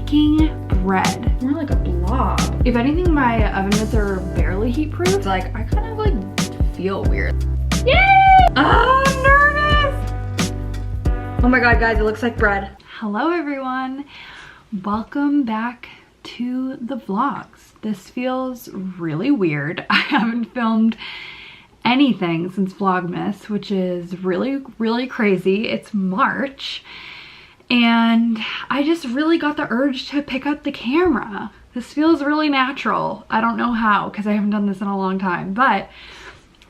making bread. More like a blob. If anything, my oven mitts are barely heat proof. It's like, I kind of like feel weird. Yay! Oh, I'm nervous. Oh my God, guys, it looks like bread. Hello everyone. Welcome back to the vlogs. This feels really weird. I haven't filmed anything since Vlogmas, which is really crazy. It's March and I just really got the urge to pick up the camera. This feels really natural. I don't know how, because I haven't done this in a long time, but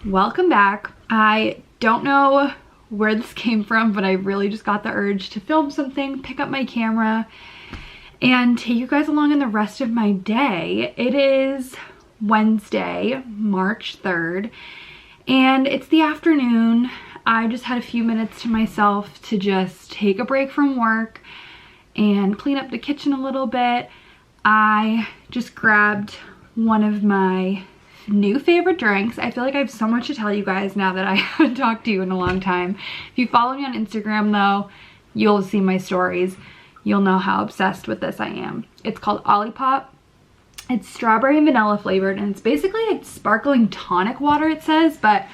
welcome back. I don't know where this came from, but I really just got the urge to film something, pick up my camera, and take you guys along in the rest of my day. It is Wednesday, March 3rd, and it's the afternoon. I just had a few minutes to myself to just take a break from work and clean up the kitchen a little bit. I just grabbed one of my new favorite drinks. I feel like I have so much to tell you guys now that I haven't talked to you in a long time. If you follow me on Instagram though, you'll see my stories. You'll know how obsessed with this I am. It's called Olipop. It's strawberry and vanilla flavored, and it's basically like sparkling tonic water, it says, but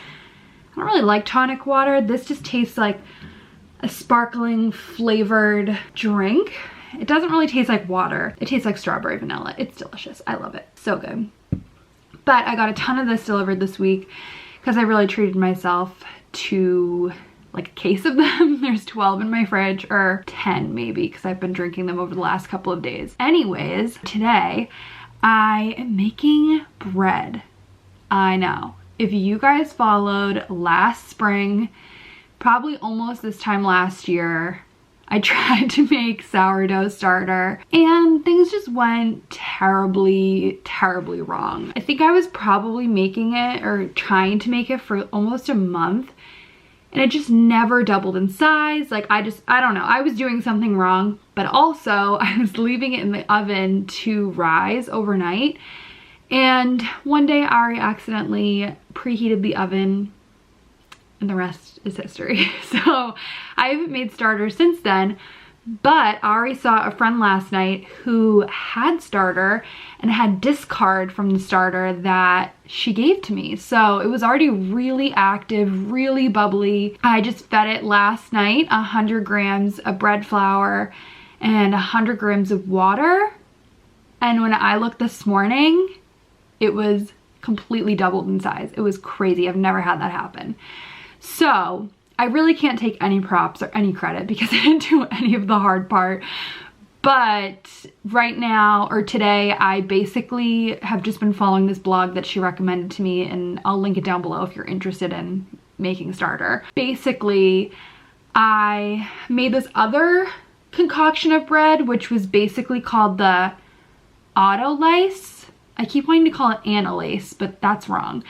I don't really like tonic water. This just tastes like a sparkling flavored drink. It doesn't really taste like water. It tastes like strawberry vanilla. It's delicious. I love it. So good. But I got a ton of this delivered this week because I really treated myself to like a case of them. There's 12 in my fridge, or 10 maybe, because I've been drinking them over the last couple of days. Anyways, today I am making bread. I know. If you guys followed last spring, probably almost this time last year, I tried to make sourdough starter and things just went terribly wrong. I think I was probably making it or trying to make it for almost a month, and it just never doubled in size. Like I don't know, I was doing something wrong, but also I was leaving it in the oven to rise overnight. And one day Ari accidentally preheated the oven, and the rest is history. So I haven't made starters since then, but Ari saw a friend last night who had starter and had discard from the starter that she gave to me. So it was already really active, really bubbly. I just fed it last night 100 grams of bread flour and 100 grams of water. And when I looked this morning, it was completely doubled in size. It was crazy. I've never had that happen. So I really can't take any props or any credit because I didn't do any of the hard part. But right now, or today, I basically have just been following this blog that she recommended to me, and I'll link it down below if you're interested in making starter. Basically, I made this other concoction of bread, which was basically called the Autolyse. I keep wanting to call it Analyse, but that's wrong.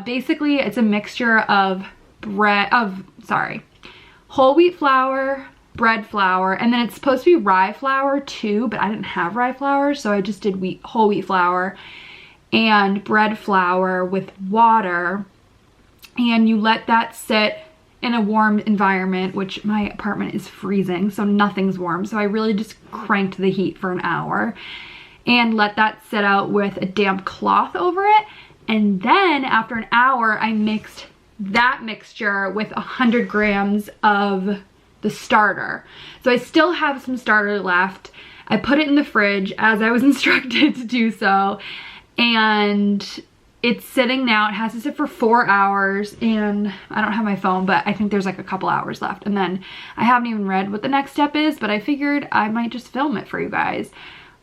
Basically, it's a mixture of whole wheat flour, bread flour, and then it's supposed to be rye flour too, but I didn't have rye flour, so I just did whole wheat flour and bread flour with water, and you let that sit in a warm environment, which my apartment is freezing, so nothing's warm, so I really just cranked the heat for an hour and let that sit out with a damp cloth over it. And then after an hour, I mixed that mixture with 100 grams of the starter. So I still have some starter left. I put it in the fridge as I was instructed to do so, and it's sitting now. It has to sit for 4 hours, and I don't have my phone, but I think there's like a couple hours left. And then I haven't even read what the next step is, but I figured I might just film it for you guys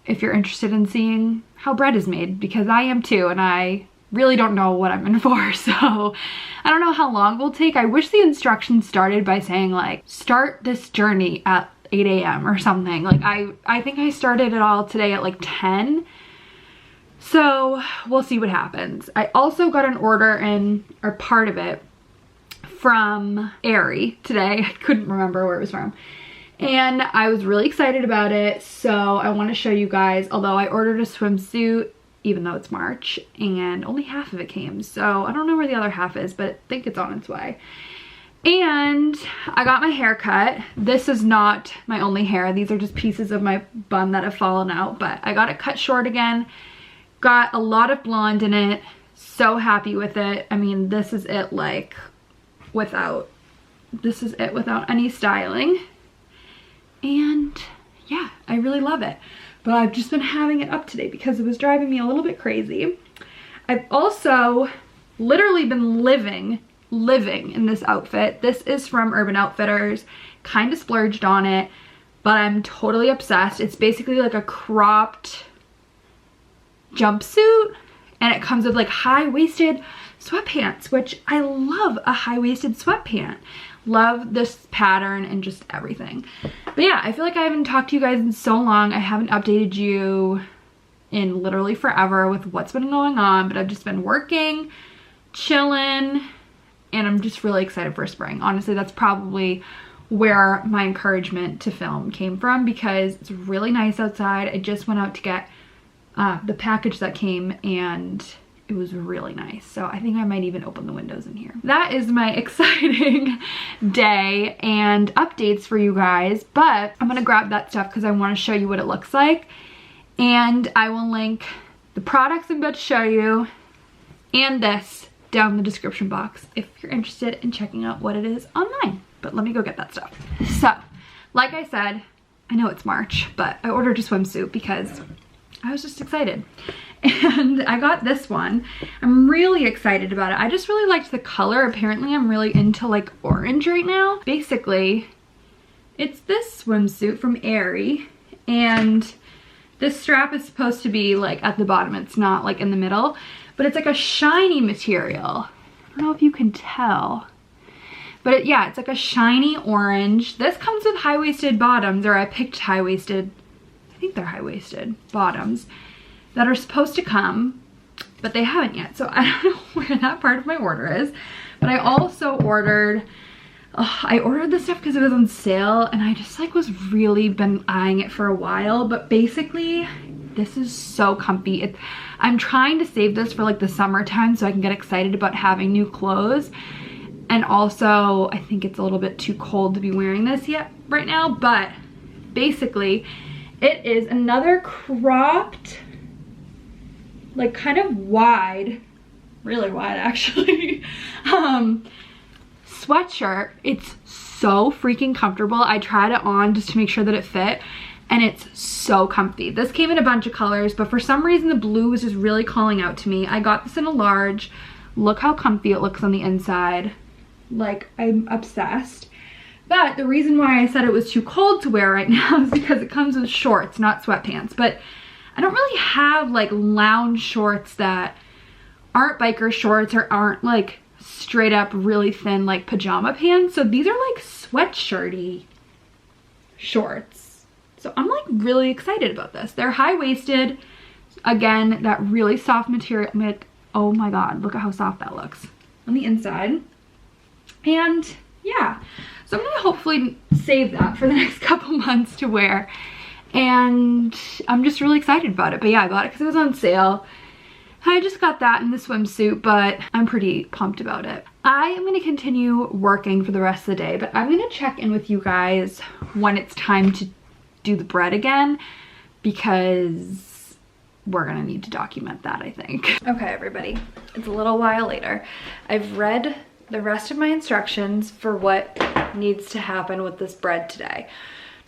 if you're interested in seeing how bread is made, because I am too, and I really don't know what I'm in for, so I don't know how long it will take. I wish the instructions started by saying like, start this journey at 8 a.m. or something. Like I think I started it all today at like 10. So we'll see what happens. I also got an order in, or part of it, from Erin today. I couldn't remember where it was from. And I was really excited about it, so I want to show you guys, although I ordered a swimsuit, even though it's March, and only half of it came, so I don't know where the other half is, but I think it's on its way. And I got my hair cut. This is not my only hair. These are just pieces of my bun that have fallen out, but I got it cut short again. Got a lot of blonde in it. So happy with it. I mean, this is it like without any styling. And yeah, I really love it. But I've just been having it up today because it was driving me a little bit crazy. I've also literally been living in this outfit. This is from Urban Outfitters. Kind of splurged on it, but I'm totally obsessed. It's basically like a cropped jumpsuit, and it comes with like high-waisted sweatpants, which I love a high-waisted sweatpant. Love this pattern and just everything. But yeah, I feel like I haven't talked to you guys in so long. I haven't updated you in literally forever with what's been going on, but I've just been working, chilling, and I'm just really excited for spring. Honestly, that's probably where my encouragement to film came from, because it's really nice outside. I just went out to get the package that came, and it was really nice. So I think I might even open the windows in here. That is my exciting day and updates for you guys, but I'm gonna grab that stuff because I want to show you what it looks like. And I will link the products I'm about to show you and this down in the description box if you're interested in checking out what it is online. But let me go get that stuff. So, like I said, I know it's March, but I ordered a swimsuit because I was just excited. And I got this one. I'm really excited about it. I just really liked the color. Apparently I'm really into like orange right now. Basically, it's this swimsuit from Erin, and this strap is supposed to be like at the bottom. It's not like in the middle, but it's like a shiny material. I don't know if you can tell, but yeah, it's like a shiny orange. This comes with high-waisted bottoms, or I picked high-waisted, I think they're high-waisted bottoms that are supposed to come, but they haven't yet. So I don't know where that part of my order is. But I also ordered, I ordered this stuff because it was on sale, and I just like was really been eyeing it for a while. But basically, this is so comfy. I'm trying to save this for like the summertime so I can get excited about having new clothes. And also, I think it's a little bit too cold to be wearing this yet right now. But basically, it is another cropped, like kind of wide, really wide actually, sweatshirt. It's so freaking comfortable. I tried it on just to make sure that it fit, and it's so comfy. This came in a bunch of colors, but for some reason the blue was just really calling out to me. I got this in a large. Look how comfy it looks on the inside. Like, I'm obsessed. But the reason why I said it was too cold to wear right now is because it comes with shorts, not sweatpants. But I don't really have like lounge shorts that aren't biker shorts or aren't like straight up really thin like pajama pants. So these are like sweatshirty shorts. So I'm like really excited about this. They're high-waisted. Again, that really soft material. Oh my God, look at how soft that looks on the inside. And yeah, so I'm gonna hopefully save that for the next couple months to wear. And I'm just really excited about it. But yeah, I got it because it was on sale. I just got that in the swimsuit, but I'm pretty pumped about it. I am going to continue working for the rest of the day, but I'm going to check in with you guys when it's time to do the bread again, because we're going to need to document that, I think. Okay, everybody, it's a little while later. I've read the rest of my instructions for what needs to happen with this bread today.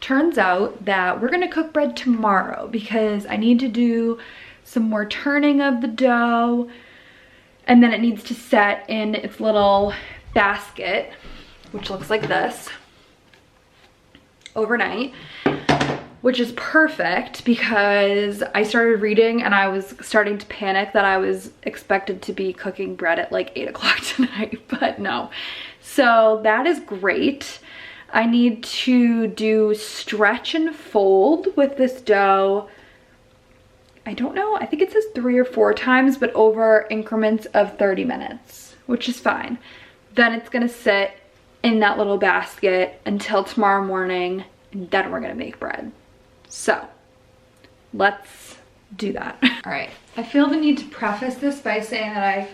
Turns out that we're gonna cook bread tomorrow because I need to do some more turning of the dough, and then it needs to set in its little basket, which looks like this, overnight, which is perfect because I started reading and I was starting to panic that I was expected to be cooking bread at like 8 o'clock tonight, but no. So that is great. I need to do stretch and fold with this dough. I don't know, I think it says 3 or 4 times, but over increments of 30 minutes, which is fine. Then it's gonna sit in that little basket until tomorrow morning, and then we're gonna make bread. So let's do that. All right, I feel the need to preface this by saying that I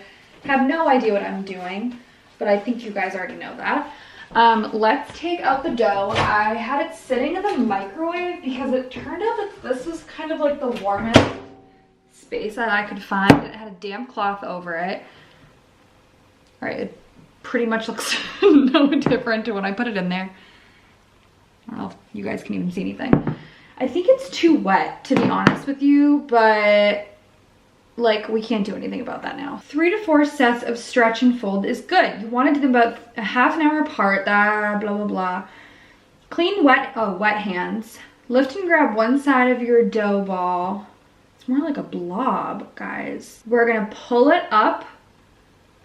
have no idea what I'm doing, but I think you guys already know that. Let's take out the dough. I had it sitting in the microwave because it turned out that this was kind of like the warmest space that I could find. It had a damp cloth over it. All right, it pretty much looks no different to when I put it in there. I don't know if you guys can even see anything. I think it's too wet, to be honest with you, but like we can't do anything about that now. 3 to 4 sets of stretch and fold is good. You want to do them about a half an hour apart, blah, blah, blah. Clean wet hands. Lift and grab one side of your dough ball. It's more like a blob, guys. We're gonna pull it up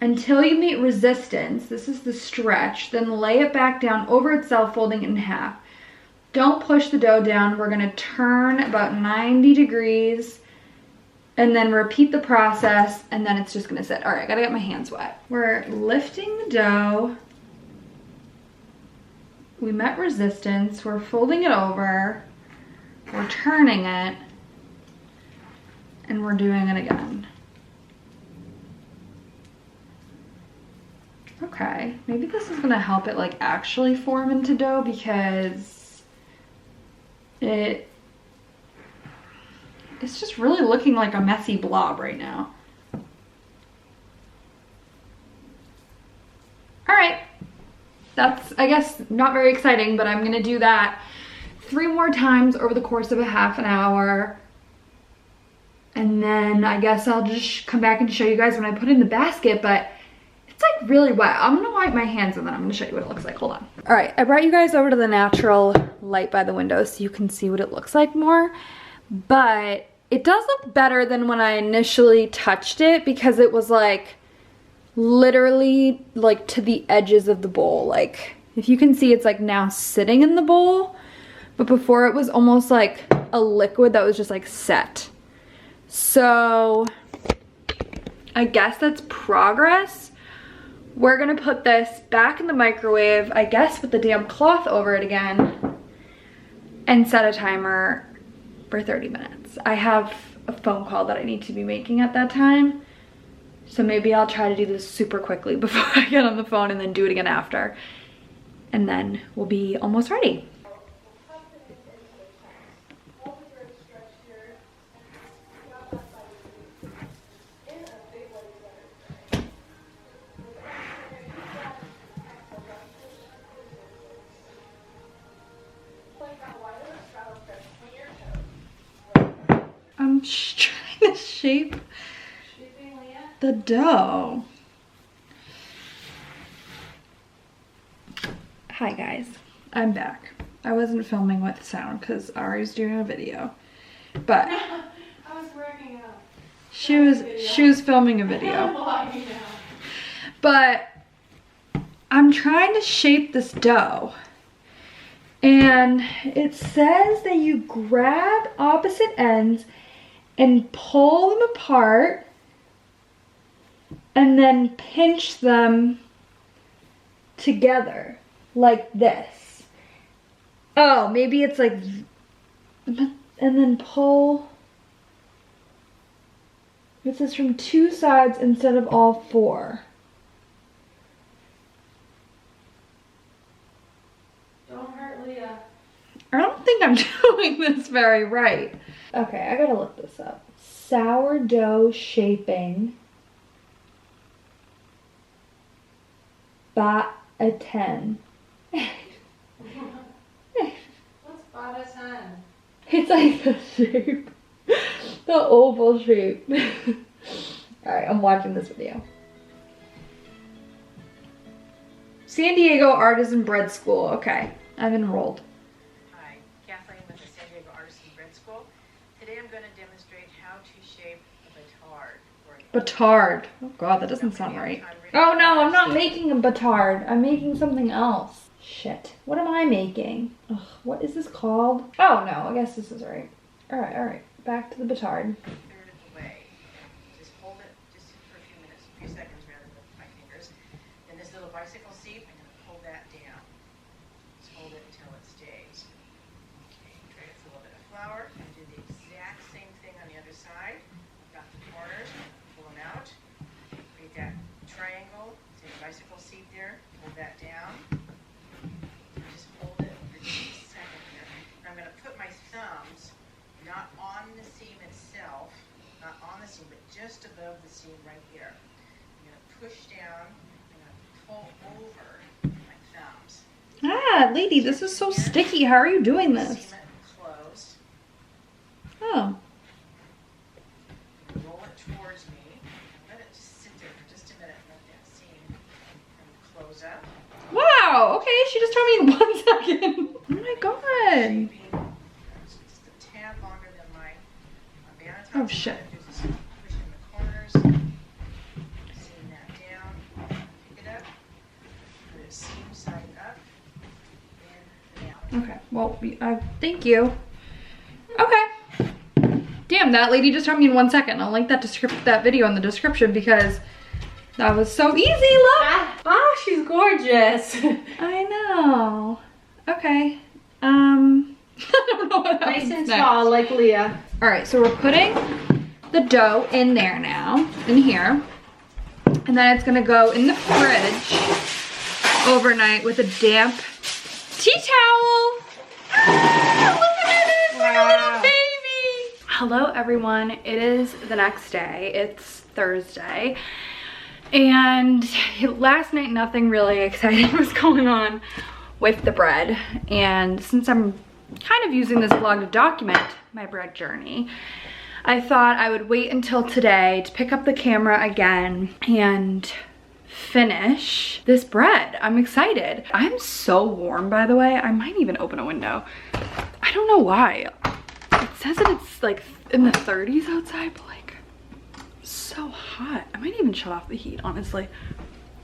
until you meet resistance. This is the stretch. Then lay it back down over itself, folding it in half. Don't push the dough down. We're gonna turn about 90 degrees and then repeat the process, and then it's just gonna sit. All right, I gotta get my hands wet. We're lifting the dough. We met resistance. We're folding it over. We're turning it. And we're doing it again. Okay, maybe this is gonna help it like actually form into dough because it's just really looking like a messy blob right now. All right, that's, I guess, not very exciting, but I'm gonna do that 3 more times over the course of a half an hour. And then I guess I'll just come back and show you guys when I put it in the basket, but it's like really wet. I'm gonna wipe my hands and then I'm gonna show you what it looks like. Hold on. All right, I brought you guys over to the natural light by the window so you can see what it looks like more. But it does look better than when I initially touched it because it was like literally like to the edges of the bowl. Like if you can see, it's like now sitting in the bowl, but before it was almost like a liquid that was just like set. So I guess that's progress. We're gonna put this back in the microwave, I guess with the damp cloth over it again, and set a timer for 30 minutes. I have a phone call that I need to be making at that time, so maybe I'll try to do this super quickly before I get on the phone and then do it again after. And then we'll be almost ready. I'm just trying to shape the dough. Hi guys, I'm back. I wasn't filming with sound because Ari's doing a video, but I was working out. she was filming a video. But I'm trying to shape this dough. And it says that you grab opposite ends and pull them apart and then pinch them together like this. Oh, maybe it's like, and then pull. This is from 2 sides instead of all 4. Don't hurt Leah. I don't think I'm doing this very right. Okay, I gotta look this up. Sourdough shaping. Bat-a-ten. What's Bata-ten? It's like the shape. The oval shape. Alright, I'm watching this video. San Diego Artisan Bread School. Okay, I've enrolled. Hi, Kathleen with the San Diego Artisan Bread School. Today I'm going to demonstrate how to shape a batard. Batard. Oh god, that doesn't sound right. Oh no, I'm not making a batard. I'm making something else. Shit. What am I making? Ugh, what is this called? Oh no, I guess this is right. Alright. Back to the batard. A third of the way. Just hold it just for a few minutes, a few seconds rather with my fingers. Then this little bicycle seat, I'm going to pull that down. Just hold it until it stays. Okay, try it with a little bit of flour and do the exact same thing on the other side. I've got the corners, pull them out. Create that triangle, take a bicycle seat there, hold that down. not on the seam itself, not on the seam, but just above the seam right here. I'm gonna push down, I'm gonna pull over my thumbs. Ah, lady, this is so sticky. How are you doing this? Seam it closed. Oh. Roll it towards me. Let it just sit there for just a minute. Let that seam kind of close up. Wow, okay, she just told me in 1 second. Oh my god. Shaping, just a tad longer than my bandage. Oh shit. Just push in the corners, seam that down, pick it up, put it seam side up, in and out. Okay, well, thank you. Okay. Damn, that lady just told me in 1 second. I'll link that video in the description because that was so easy, look. Oh, she's gorgeous. I know. Okay. I don't know what Nice happens and next. tall like Leah. All right, so we're putting the dough in there now, in here. And then it's gonna go in the fridge overnight with a damp tea towel. Ah, look at it, it's like a little baby. Hello everyone, it is the next day, it's Thursday, and last night nothing really exciting was going on with the bread, and since I'm kind of using this vlog to document my bread journey, I thought I would wait until today to pick up the camera again and finish this bread. I'm excited. I'm so warm, by the way. I might even open a window. I don't know why. It says that it's like in the 30s outside, but like so hot. I might even shut off the heat, honestly.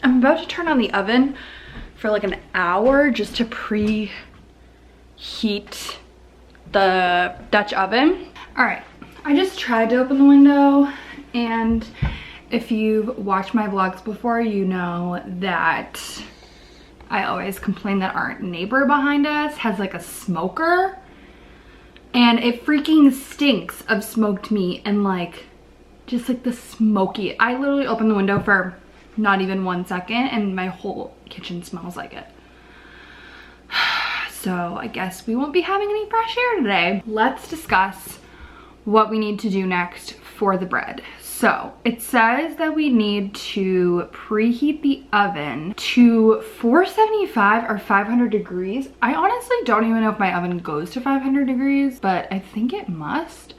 I'm about to turn on the oven for like an hour just to preheat the Dutch oven. All right, I just tried to open the window, and if you've watched my vlogs before, you know that I always complain that our neighbor behind us has like a smoker, and it freaking stinks of smoked meat and like just like the smoky. I literally opened the window for not even 1 second and my whole kitchen smells like it. So I guess we won't be having any fresh air today. Let's discuss what we need to do next for the bread. So it says that we need to preheat the oven to 475 or 500 degrees. I honestly don't even know if my oven goes to 500 degrees, but I think it must.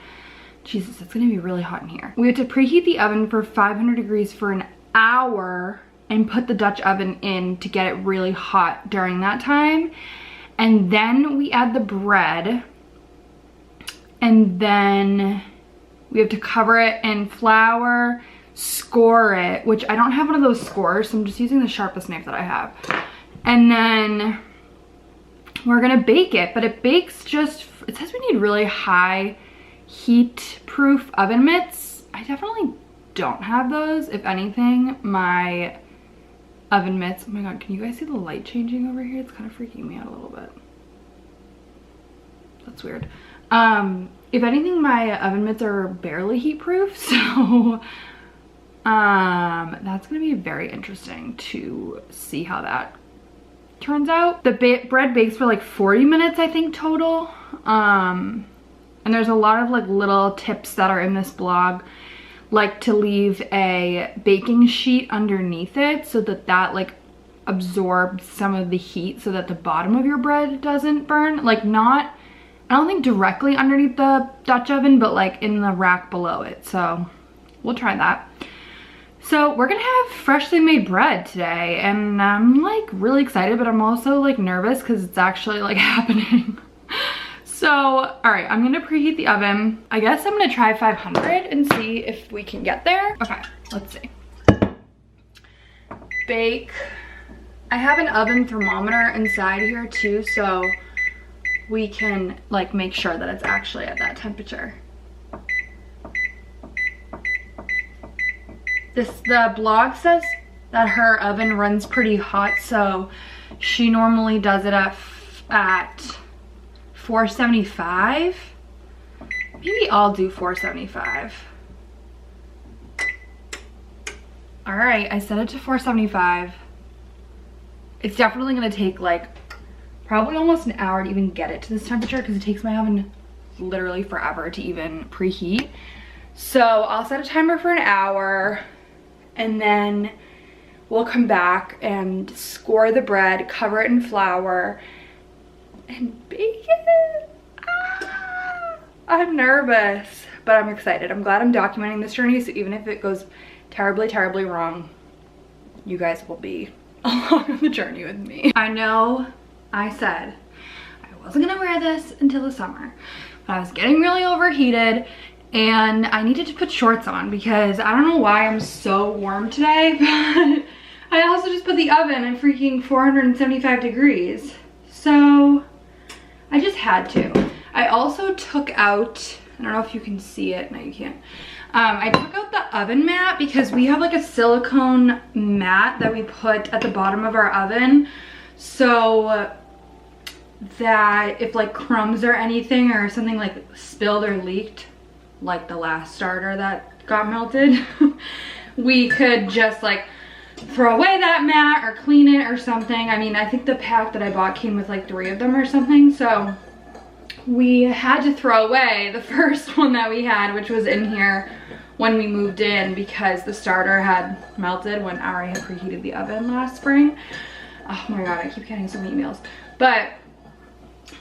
Jesus, it's gonna be really hot in here. We have to preheat the oven for 500 degrees for an hour and put the Dutch oven in to get it really hot during that time. And then we add the bread, and then we have to cover it in flour, score it, which I don't have one of those scores, so I'm just using the sharpest knife that I have. And then we're gonna bake it, but it bakes just, it says we need really high heat proof oven mitts. I definitely don't have those. If anything, my oven mitts, oh my god, can you guys see the light changing over here? It's kind of freaking me out a little bit. That's weird. If anything, my oven mitts are barely heat proof, so that's gonna be very interesting to see how that turns out. The bread bakes for like 40 minutes, I think, total. And there's a lot of like little tips that are in this blog, like to leave a baking sheet underneath it so that that like absorbs some of the heat so that the bottom of your bread doesn't burn. Like not, I don't think directly underneath the Dutch oven, but like in the rack below it. So we'll try that. So we're gonna have freshly made bread today, and I'm like really excited, but I'm also like nervous because it's actually like happening. So, all right, I'm gonna preheat the oven. I guess I'm gonna try 500 and see if we can get there. Okay, let's see. Bake. I have an oven thermometer inside here too, so we can like make sure that it's actually at that temperature. The blog says that her oven runs pretty hot, so she normally does it at 475. Maybe I'll do 475. All right, I set it to 475. It's definitely gonna take like probably almost an hour to even get it to this temperature because it takes my oven literally forever to even preheat. So I'll set a timer for an hour and then we'll come back and score the bread, cover it in flour, and bake it. Ah, I'm nervous, but I'm excited. I'm glad I'm documenting this journey, so even if it goes terribly, terribly wrong, you guys will be along on the journey with me. I know I said I wasn't gonna wear this until the summer, but I was getting really overheated and I needed to put shorts on because I don't know why I'm so warm today, but I also just put the oven at freaking 475 degrees. So I just had to. I also took out, I don't know if you can see it, no you can't. I took out the oven mat because we have like a silicone mat that we put at the bottom of our oven so that if like crumbs or anything or something like spilled or leaked, like the last starter that got melted, we could just like throw away that mat or clean it or something. I mean, I think the pack that I bought came with like 3 of them or something, so we had to throw away the first one that we had, which was in here when we moved in because the starter had melted when Ari had preheated the oven last spring. Oh my god, I keep getting so many emails. But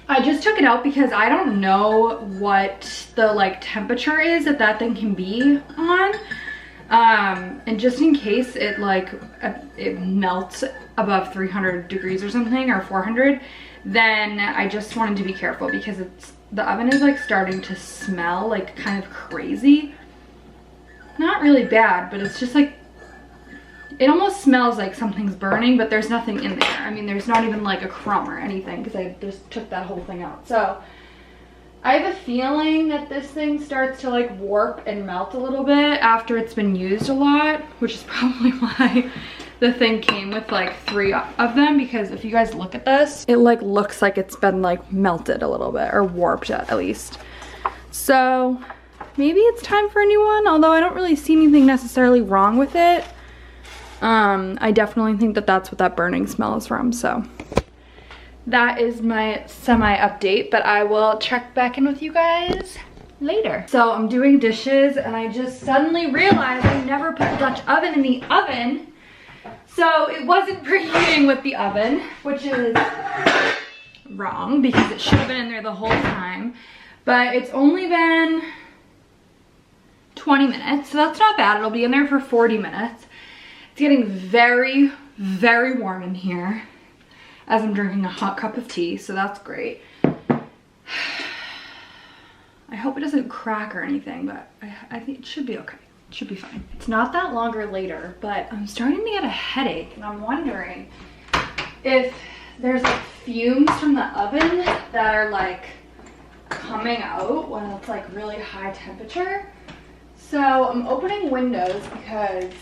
I just took it out because I don't know what the like temperature is that that thing can be on. And just in case it like it melts above 300 degrees or something, or 400, then I just wanted to be careful because the oven is like starting to smell like kind of crazy. Not really bad, but it's just like, it almost smells like something's burning, but there's nothing in there. I mean, there's not even like a crumb or anything because I just took that whole thing out. So I have a feeling that this thing starts to like warp and melt a little bit after it's been used a lot, which is probably why the thing came with like 3 of them, because if you guys look at this, it like looks like it's been like melted a little bit or warped at least. So maybe it's time for a new one, although I don't really see anything necessarily wrong with it. I definitely think that that's what that burning smell is from, so that is my semi-update, but I will check back in with you guys later. So I'm doing dishes and I just suddenly realized I never put the Dutch oven in the oven, so it wasn't preheating with the oven, which is wrong because it should have been in there the whole time, but it's only been 20 minutes, so that's not bad. It'll be in there for 40 minutes. It's getting very, very warm in here as I'm drinking a hot cup of tea, so that's great. I hope it doesn't crack or anything, but I think it should be okay. It should be fine. It's not that long or later, but I'm starting to get a headache, and I'm wondering if there's like fumes from the oven that are like coming out when it's like really high temperature. So I'm opening windows because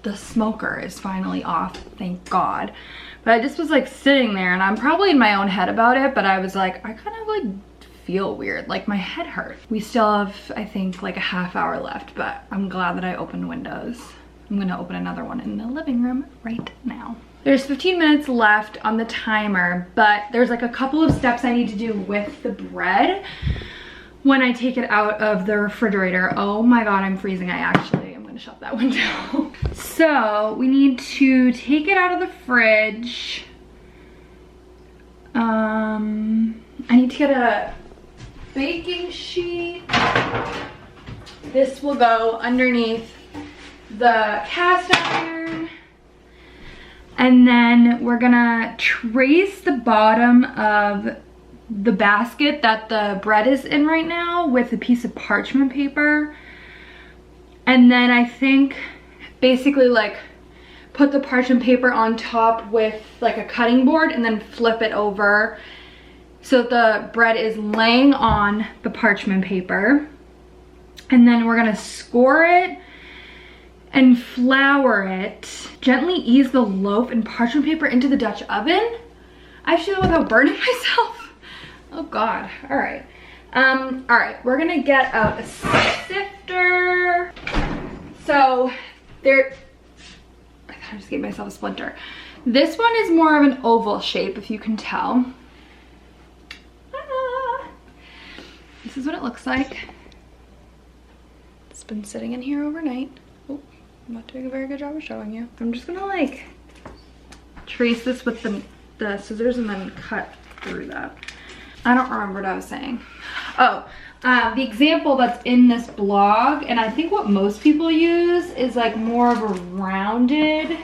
the smoker is finally off, thank God. But I just was like sitting there and I'm probably in my own head about it, but I was like, I kind of like feel weird, like my head hurt. We still have, I think, like a half hour left, but I'm glad that I opened windows. I'm gonna open another one in the living room right now. There's 15 minutes left on the timer, but there's like a couple of steps I need to do with the bread when I take it out of the refrigerator. Oh my God, I'm freezing. I'm gonna shut that window. So we need to take it out of the fridge. I need to get a baking sheet. This will go underneath the cast iron. And then we're gonna trace the bottom of the basket that the bread is in right now with a piece of parchment paper. And then I think basically like put the parchment paper on top with like a cutting board and then flip it over so the bread is laying on the parchment paper. And then we're gonna score it and flour it. Gently ease the loaf and parchment paper into the Dutch oven. I have to do that without burning myself. Oh God, all right. All right, we're gonna get out a sifter. So there, I just gave myself a splinter. This one is more of an oval shape, if you can tell. is what it looks like. It's been sitting in here overnight. Oh, I'm not doing a very good job of showing you. I'm just gonna like trace this with the scissors and then cut through that. I don't remember what I was saying. Oh, the example that's in this blog, and I think what most people use is like more of a rounded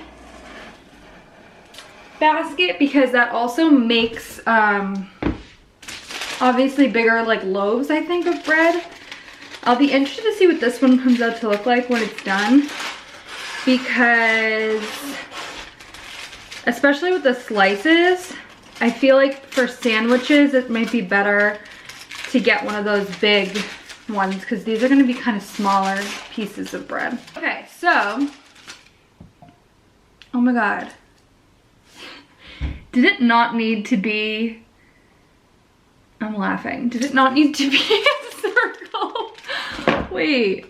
basket, because that also makes obviously bigger like loaves, I think, of bread. I'll be interested to see what this one comes out to look like when it's done, because especially with the slices, I feel like for sandwiches it might be better to get one of those big ones, because these are going to be kind of smaller pieces of bread. Okay, so, oh my god, did it not need to be, I'm laughing, did it not need to be a circle? Wait,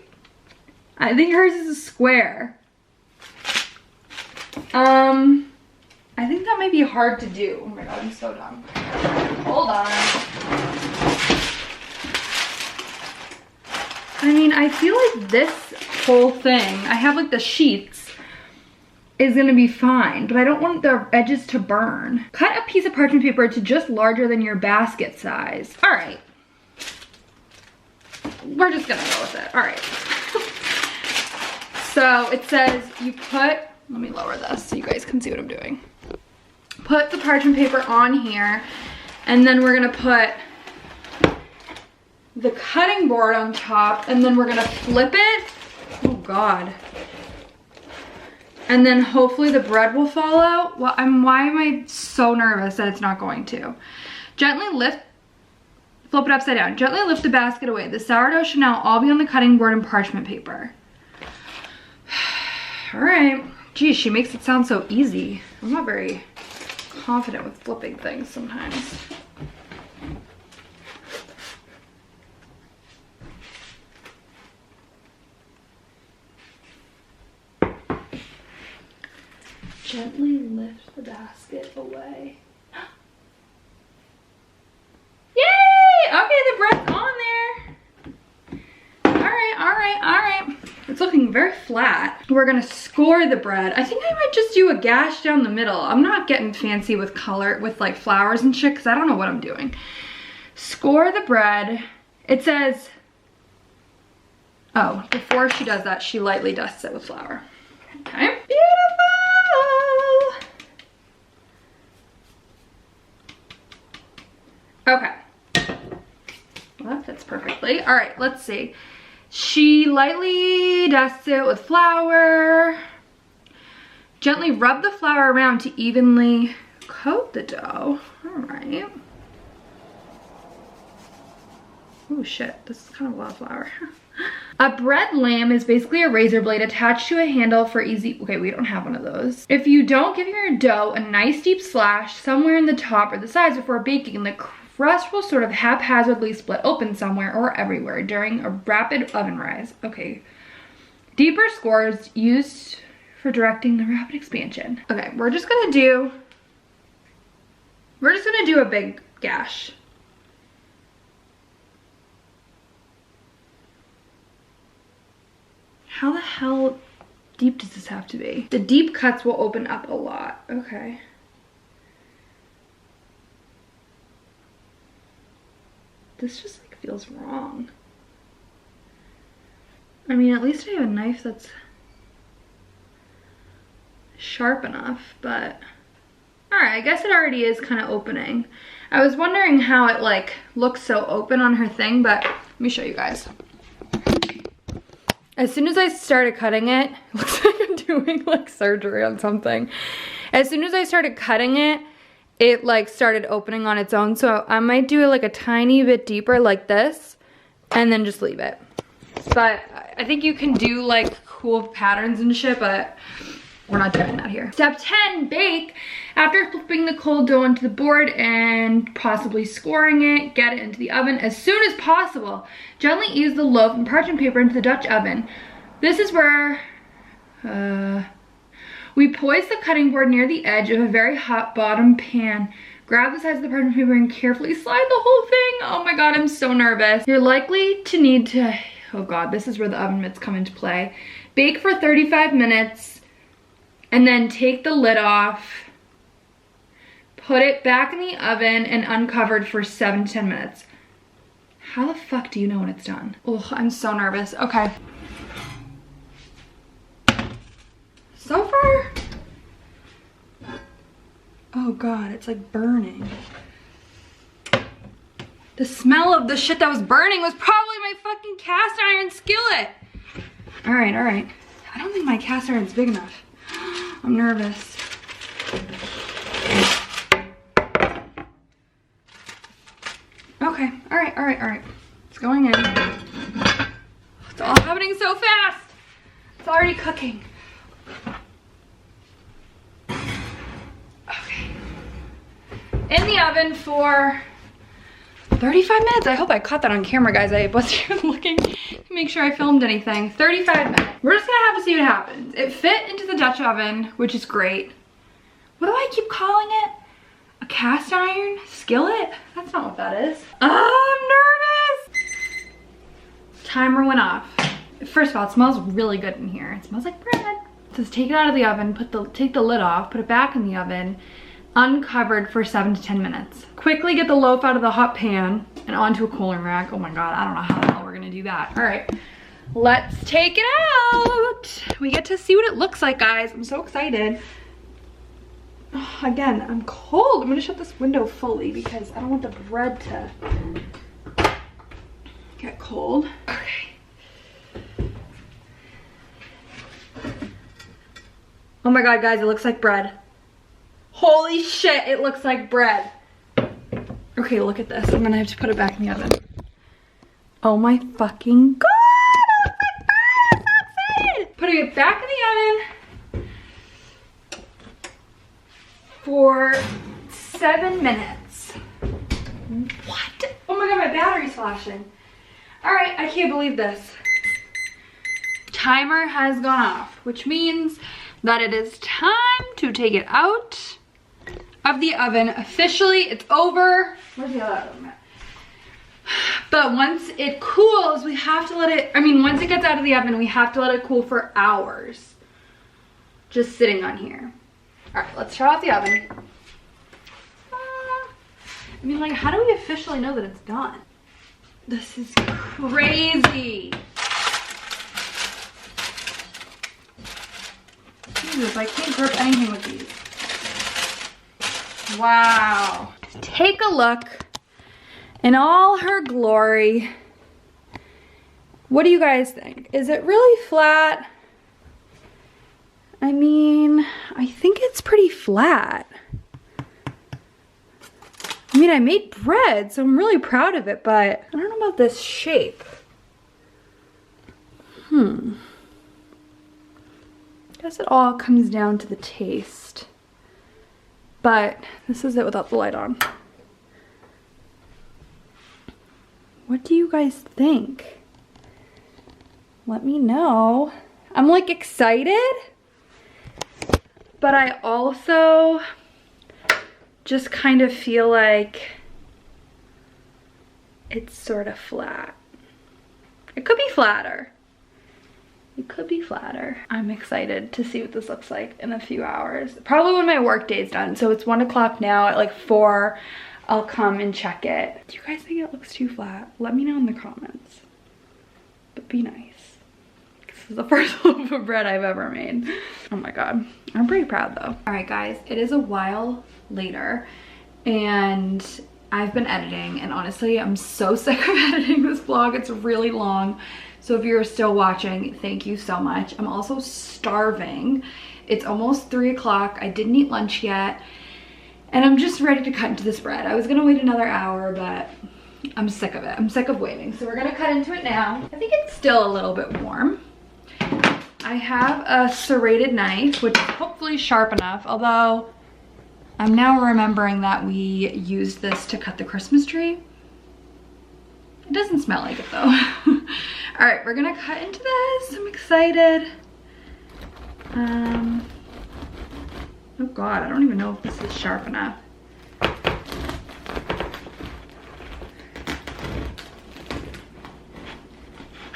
I think hers is a square. I think that might be hard to do. Oh my god, I'm so dumb. Hold on. I mean, I feel like this whole thing, I have like the sheets, is gonna be fine, but I don't want the edges to burn. Cut a piece of parchment paper to just larger than your basket size. All right. We're just gonna go with it. All right. So it says you put, let me lower this so you guys can see what I'm doing. Put the parchment paper on here, and then we're gonna put the cutting board on top, and then we're gonna flip it. Oh god. And then hopefully the bread will fall out. Well, why am I so nervous that it's not going to? Gently lift, flip it upside down. Gently lift the basket away. The sourdough should now all be on the cutting board and parchment paper. All right. Geez, she makes it sound so easy. I'm not very confident with flipping things sometimes. Gently lift the basket away. Yay! Okay, the bread's on there. All right. It's looking very flat. We're gonna score the bread. I think I might just do a gash down the middle. I'm not getting fancy with color, with like flowers and shit, because I don't know what I'm doing. Score the bread. It says, oh, before she does that, she lightly dusts it with flour. Okay, beautiful. Okay, well, that fits perfectly. All right, let's see. She lightly dusts it with flour. Gently rub the flour around to evenly coat the dough. All right. Oh shit, this is kind of a lot of flour. A bread lamb is basically a razor blade attached to a handle for easy, okay, we don't have one of those. If you don't give your dough a nice deep slash somewhere in the top or the sides before baking, the crust will sort of haphazardly split open somewhere or everywhere during a rapid oven rise. Okay. Deeper scores used for directing the rapid expansion. Okay, we're just gonna do a big gash. How the hell deep does this have to be? The deep cuts will open up a lot. Okay. This just like feels wrong. I mean, at least I have a knife that's sharp enough, but all right, I guess it already is kind of opening. I was wondering how it like looks so open on her thing, but let me show you guys. As soon as I started cutting it, it looks like I'm doing like surgery on something. As soon as I started cutting it, it like started opening on its own. So I might do it like a tiny bit deeper like this and then just leave it. But I think you can do like cool patterns and shit, but we're not doing that here. Step 10, bake. After flipping the cold dough onto the board and possibly scoring it, get it into the oven as soon as possible. Gently ease the loaf and parchment paper into the Dutch oven. This is where we poise the cutting board near the edge of a very hot bottom pan. Grab the sides of the parchment paper and carefully slide the whole thing. Oh my God, I'm so nervous. You're likely to need to, oh God, this is where the oven mitts come into play. Bake for 35 minutes and then take the lid off. Put it back in the oven and uncovered for 7 to 10 minutes. How the fuck do you know when it's done? Oh, I'm so nervous. Okay. So far, oh God, it's like burning. The smell of the shit that was burning was probably my fucking cast iron skillet. All right, all right. I don't think my cast iron's big enough. I'm nervous. Okay, all right, all right, all right. It's going in. It's all happening so fast. It's already cooking. Okay. In the oven for 35 minutes. I hope I caught that on camera, guys. I wasn't even looking to make sure I filmed anything. 35 minutes. We're just gonna have to see what happens. It fit into the Dutch oven, which is great. What do I keep calling it? A cast iron skillet? That's not what that is. Oh, I'm nervous. Timer went off. First of all, it smells really good in here. It smells like bread. It says take it out of the oven, take the lid off, put it back in the oven, uncovered for 7 to 10 minutes. Quickly get the loaf out of the hot pan and onto a cooling rack. Oh my God, I don't know how the hell we're gonna do that. All right, let's take it out. We get to see what it looks like, guys. I'm so excited. Oh, again, I'm cold. I'm gonna shut this window fully because I don't want the bread to get cold. Okay. Oh my God, guys, it looks like bread. Holy shit, it looks like bread. Okay, look at this. I'm gonna have to put it back in the oven. Oh my fucking God, it looks like bread. I'm so excited. Putting it back in the oven for 7 minutes. What? Oh my God, my battery's flashing. All right, I can't believe this. Timer has gone off, which means that it is time to take it out of the oven. Officially, it's over. Where's the other oven? But once it cools, we have to let it, once it gets out of the oven, we have to let it cool for hours. Just sitting on here. All right, let's turn off the oven. Like, how do we officially know that it's done? This is crazy. Jesus, I can't grip anything with these. Wow. Take a look in all her glory. What do you guys think? Is it really flat? I think it's pretty flat. I made bread, so I'm really proud of it, but I don't know about this shape. Guess it all comes down to the taste. But this is it without the light on. What do you guys think? Let me know. I'm like excited, but I also just kind of feel like it's sort of flat. It could be flatter. It could be flatter. I'm excited to see what this looks like in a few hours. Probably when my work day is done. So it's 1 o'clock now. At like 4, I'll come and check it. Do you guys think it looks too flat? Let me know in the comments. But be nice. This is the first loaf of bread I've ever made. Oh my God. I'm pretty proud though. All right, guys. It is a while later and I've been editing, and honestly, I'm so sick of editing this vlog. It's really long. So if you're still watching, thank you so much. I'm also starving. It's almost 3 o'clock. I didn't eat lunch yet. And I'm just ready to cut into this bread. I was gonna wait another hour, but I'm sick of it. I'm sick of waiting. So we're gonna cut into it now. I think it's still a little bit warm. I have a serrated knife, which is hopefully sharp enough, although I'm now remembering that we used this to cut the Christmas tree. It doesn't smell like it though. All right, we're gonna cut into this. I'm excited. Oh God, I don't even know if this is sharp enough.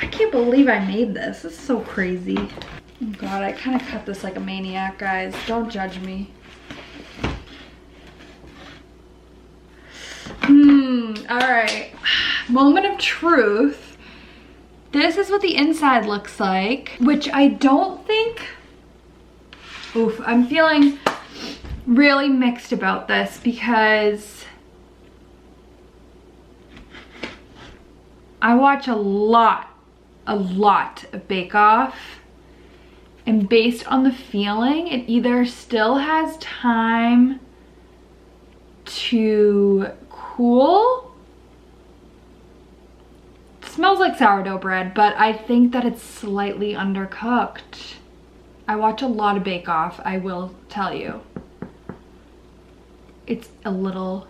I can't believe I made this. This is so crazy. Oh God, I kind of cut this like a maniac, guys. Don't judge me. All right, moment of truth. This is what the inside looks like, which I don't think, oof, I'm feeling really mixed about this because I watch a lot of Bake Off, and based on the feeling, it either still has time to cool. It smells like sourdough bread, but I think that it's slightly undercooked. I watch a lot of Bake Off, I will tell you. It's a little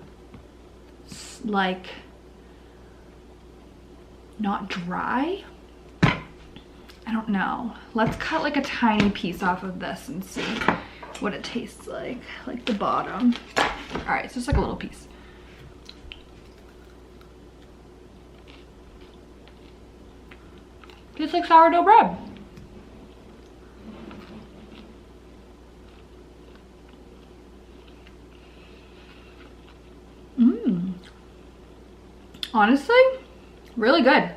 like not dry. I don't know. Let's cut like a tiny piece off of this and see what it tastes like the bottom. All right, so just like a little piece. Tastes like sourdough bread. Honestly, really good.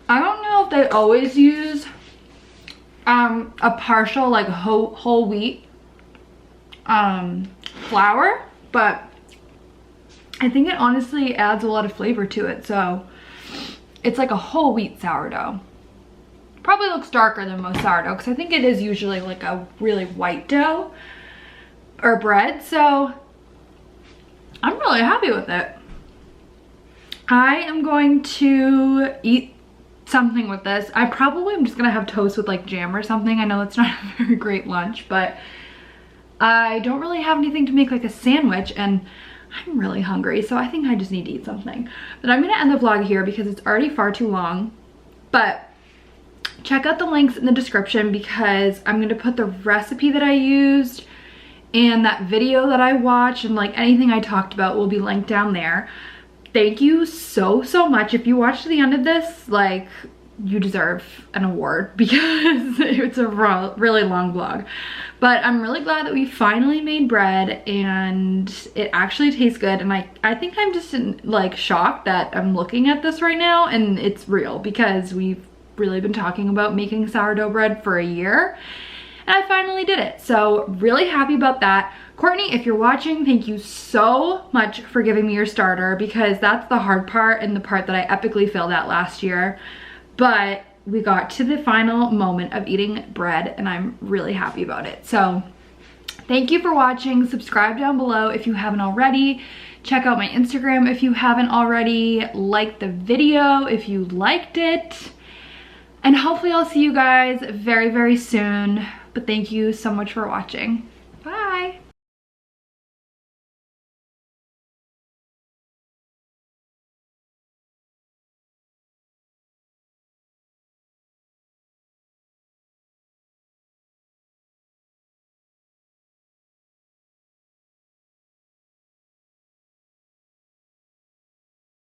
I don't know if they always use a partial like whole wheat flour, but I think it honestly adds a lot of flavor to it. So it's like a whole wheat sourdough. Probably looks darker than most sourdough because I think it is usually like a really white dough or bread. So I'm really happy with it. I am going to eat something with this. I probably am just gonna have toast with like jam or something. I know that's not a very great lunch, but I don't really have anything to make like a sandwich and I'm really hungry, so I think I just need to eat something. But I'm gonna end the vlog here because it's already far too long. But check out the links in the description because I'm gonna put the recipe that I used and that video that I watched and like anything I talked about will be linked down there. Thank you so much. If you watched to the end of this, like, you deserve an award because it's a really long vlog. But I'm really glad that we finally made bread and it actually tastes good. And I think I'm just like shocked that I'm looking at this right now and it's real because we've really been talking about making sourdough bread for a year. And I finally did it. So really happy about that. Courtney, if you're watching, thank you so much for giving me your starter because that's the hard part and the part that I epically failed at last year. But we got to the final moment of eating bread and I'm really happy about it. So thank you for watching. Subscribe down below if you haven't already. Check out my Instagram if you haven't already. Like the video if you liked it. And hopefully I'll see you guys very soon. But thank you so much for watching.